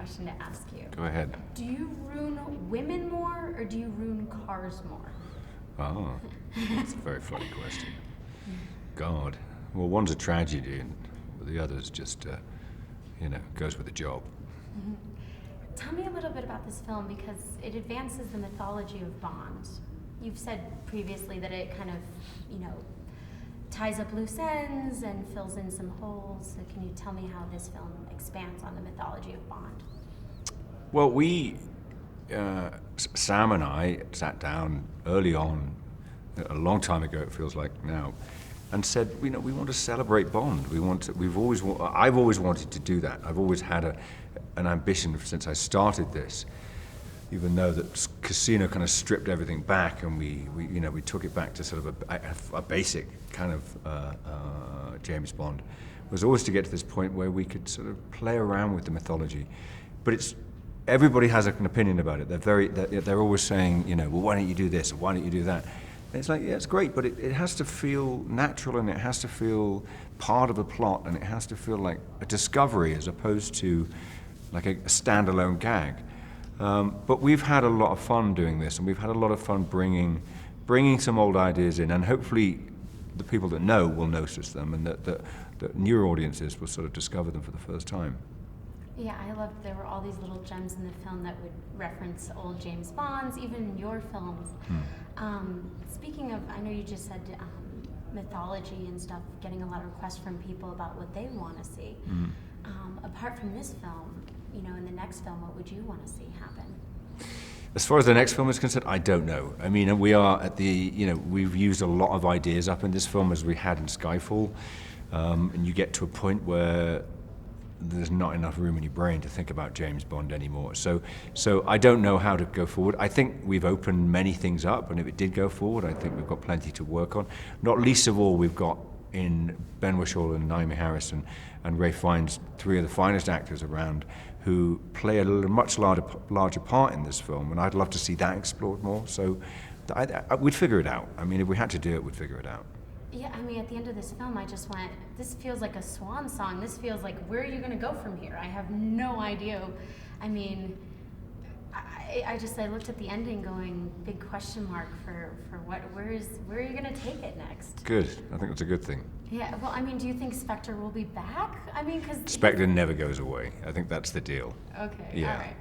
question to ask you. Go ahead. Do you ruin women more, or do you ruin cars more? Oh, that's a very funny question. God. Well, one's a tragedy, and the other's just, goes with the job. Mm-hmm. Tell me a little bit about this film, because it advances the mythology of Bond. You've said previously that it kind of, ties up loose ends and fills in some holes. So can you tell me how this film expands on the mythology of Bond? Well, Sam and I sat down early on, a long time ago it feels like now, and said, we want to celebrate Bond. I've always wanted to do that. I've always had an ambition since I started this, even though that Casino kind of stripped everything back, and we took it back to sort of a basic kind of James Bond, was always to get to this point where we could sort of play around with the mythology. But everybody has an opinion about it. They're always saying, well, why don't you do this, or why don't you do that? And it's like, yeah, it's great, but it has to feel natural, and it has to feel part of a plot, and it has to feel like a discovery as opposed to like a standalone gag. But we've had a lot of fun doing this, and we've had a lot of fun bringing some old ideas in, and hopefully the people that know will notice them, and that newer audiences will sort of discover them for the first time. Yeah, I loved there were all these little gems in the film that would reference old James Bonds, even your films. Speaking of, I know you just said mythology and stuff, getting a lot of requests from people about what they want to see. Apart from this film, in the next film, what would you want to see happen? As far as the next film is concerned, I don't know. I mean, we are at we've used a lot of ideas up in this film, as we had in Skyfall, and you get to a point where there's not enough room in your brain to think about James Bond anymore. So I don't know how to go forward. I think we've opened many things up, and if it did go forward, I think we've got plenty to work on. Not least of all, we've got in Ben Whishaw and Naomi Harris and Ralph Fiennes, three of the finest actors around, who play a much larger part in this film, and I'd love to see that explored more. So we'd figure it out. I mean, if we had to do it, we'd figure it out. Yeah, I mean, at the end of this film, I just went, this feels like a swan song. This feels like, where are you going to go from here? I have no idea. I mean, I looked at the ending going, big question mark for what, where are you going to take it next? Good. I think that's a good thing. Yeah, well, I mean, do you think Spectre will be back? I mean, because... Spectre never goes away. I think that's the deal. Okay, yeah. All right.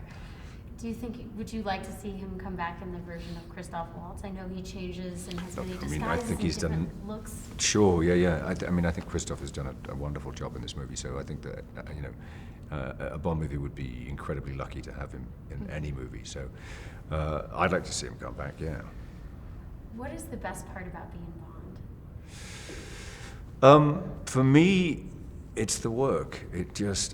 Do you think, would you like to see him come back in the version of Christoph Waltz? I know he changes and has many disguises I think he's done looks. Sure, yeah. I think Christoph has done a wonderful job in this movie. So I think that a Bond movie would be incredibly lucky to have him in any movie. So I'd like to see him come back. Yeah. What is the best part about being Bond? For me, it's the work.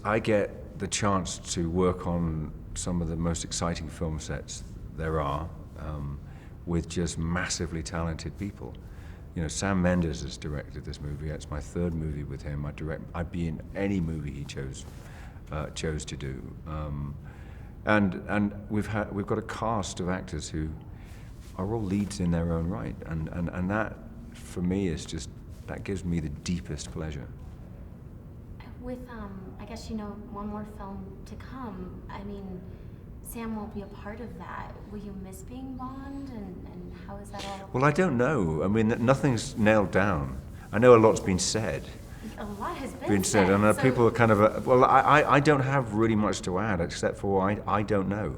I get the chance to work on some of the most exciting film sets there are, with just massively talented people. Sam Mendes has directed this movie. It's my third movie with him. I'd be in any movie he chose to do. And we've got a cast of actors who are all leads in their own right, and that for me is just, that gives me the deepest pleasure. With, I guess, one more film to come, I mean, Sam won't be a part of that. Will you miss being Bond, and how is that all? Well, I don't know. I mean, nothing's nailed down. I know a lot's been said. A lot has been said. And people are kind of, I don't have really much to add, except for I don't know.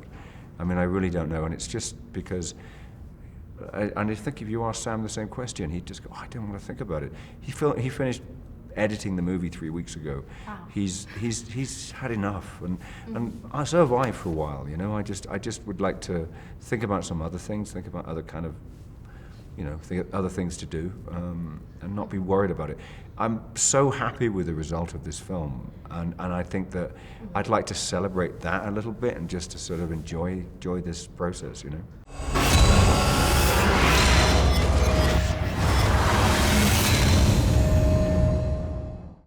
I mean, I really don't know, and it's just because, and I think if you ask Sam the same question, he'd just go, I don't want to think about it. He finished editing the movie 3 weeks ago. Wow. He's had enough, and so have I for a while. I just would like to think about some other things, think about other kind of, other things to do, and not be worried about it. I'm so happy with the result of this film, and I think that I'd like to celebrate that a little bit, and just to sort of enjoy this process.